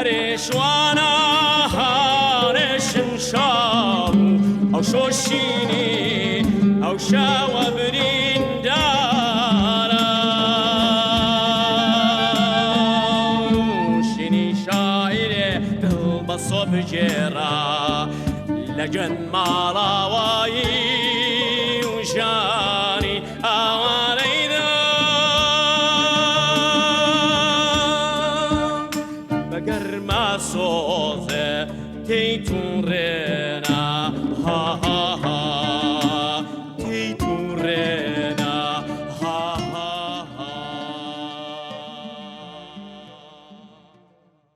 رشوانا هارشن شاو او شوشيني او شاو برين دارا شيني شاعر دل بصب جرا لجن مالا واي